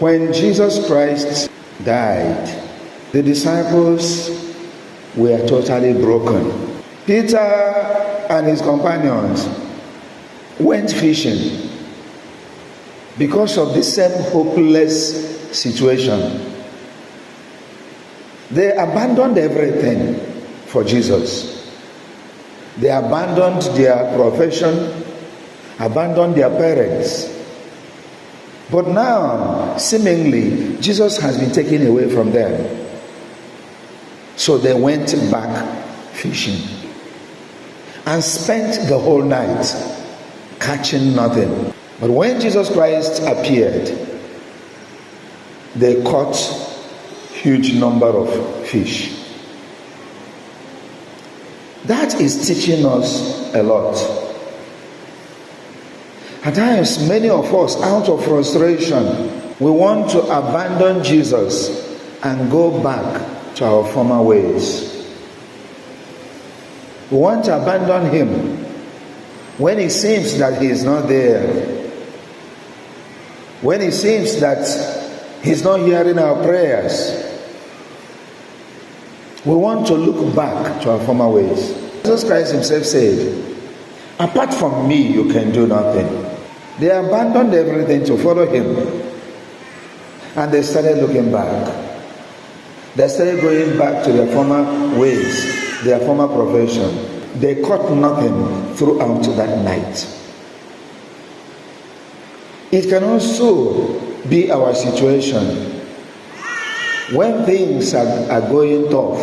When Jesus Christ died, the disciples were totally broken. Peter and his companions went fishing because of the same hopeless situation. They abandoned everything for Jesus. They abandoned their profession, abandoned their parents. But now, seemingly, Jesus has been taken away from them. So they went back fishing and spent the whole night catching nothing. But when Jesus Christ appeared, they caught huge number of fish. That is teaching us a lot. At times, many of us, out of frustration, we want to abandon Jesus and go back to our former ways. We want to abandon him when it seems that he is not there, when it seems that he's not hearing our prayers. We want to look back to our former ways. Jesus Christ himself said, apart from me, you can do nothing. They abandoned everything to follow him. And they started looking back. They started going back to their former ways, their former profession. They caught nothing throughout that night. It can also be our situation when things are going tough,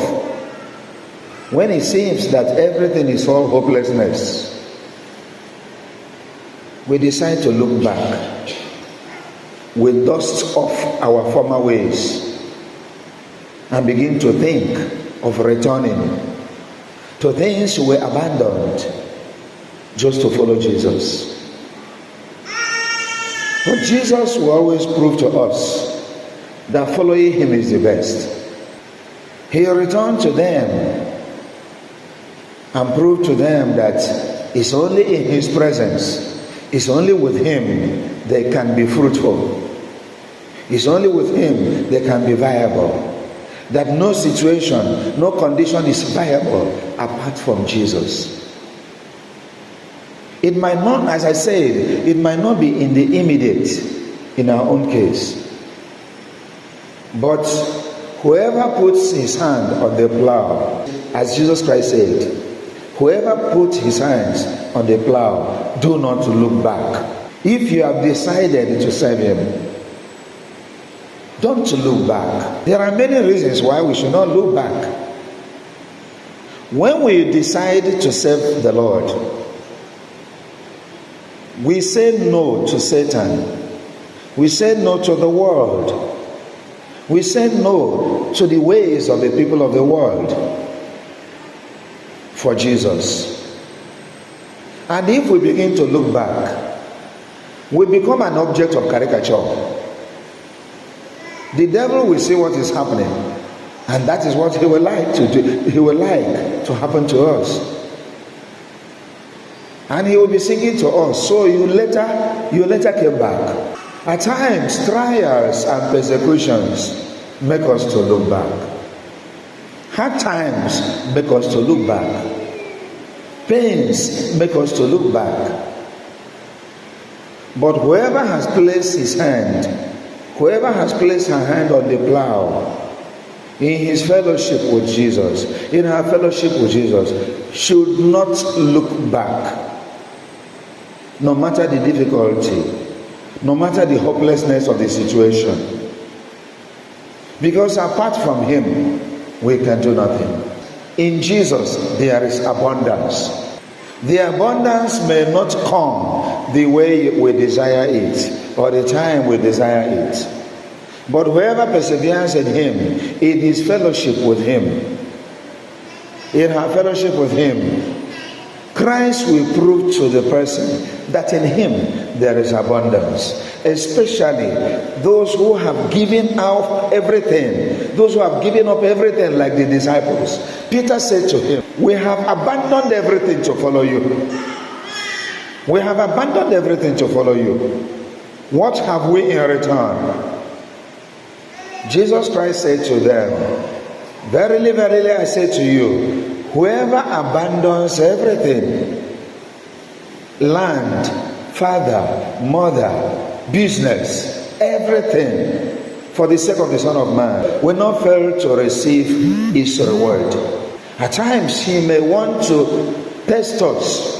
when it seems that everything is all hopelessness. We decide to look back. We dust off our former ways and begin to think of returning to things we abandoned just to follow Jesus. But Jesus will always prove to us that following him is the best. He returned to them and proved to them that it's only in his presence, it's only with him they can be fruitful. It's only with him they can be viable. That no situation, no condition is viable apart from Jesus. It might not, as I said, it might not be in the immediate, in our own case. But whoever puts his hand on the plow, as Jesus Christ said, whoever puts his hands on the plow, do not look back. If you have decided to serve him, don't look back. There are many reasons why we should not look back. When we decide to serve the Lord, we say no to Satan. We say no to the world. We say no to the ways of the people of the world for Jesus. And if we begin to look back, we become an object of caricature. The devil will see what is happening, and that is what he will like to do. He will like to happen to us. And he will be singing to us. So you later came back. At times, trials and persecutions make us to look back. Hard times make us to look back. Pains make us to look back. But whoever has placed his hand, whoever has placed her hand on the plow, in his fellowship with Jesus, in her fellowship with Jesus, should not look back. No matter the difficulty, no matter the hopelessness of the situation. Because apart from him, we can do nothing. In Jesus, there is abundance. The abundance may not come the way we desire it, or the time we desire it. But whoever perseveres in him, in his fellowship with him, in her fellowship with him, Christ will prove to the person that in him there is abundance. Especially those who have given out everything, those who have given up everything like the disciples. Peter said to him, we have abandoned everything to follow you. We have abandoned everything to follow you. What have we in return? Jesus Christ said to them, "Verily, verily, I say to you, whoever abandons everything, land, father, mother, business, everything, for the sake of the Son of Man, will not fail to receive his reward." At times, he may want to test us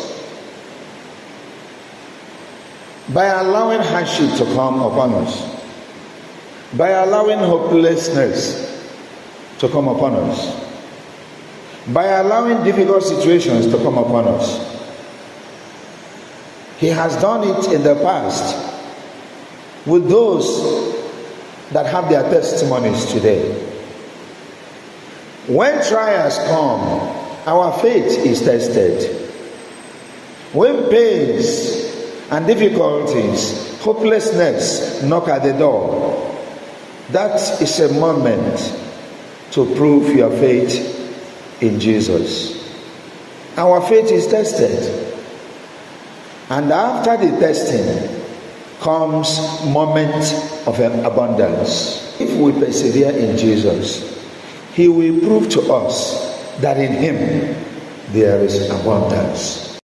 by allowing hardship to come upon us, by allowing hopelessness to come upon us, by allowing difficult situations to come upon us. He has done it in the past with those that have their testimonies today. When trials come, our faith is tested. When pains and difficulties, hopelessness knock at the door, that is a moment to prove your faith in Jesus. Our faith is tested, and after the testing comes moment of abundance. If we persevere in Jesus, he will prove to us that in him there is abundance.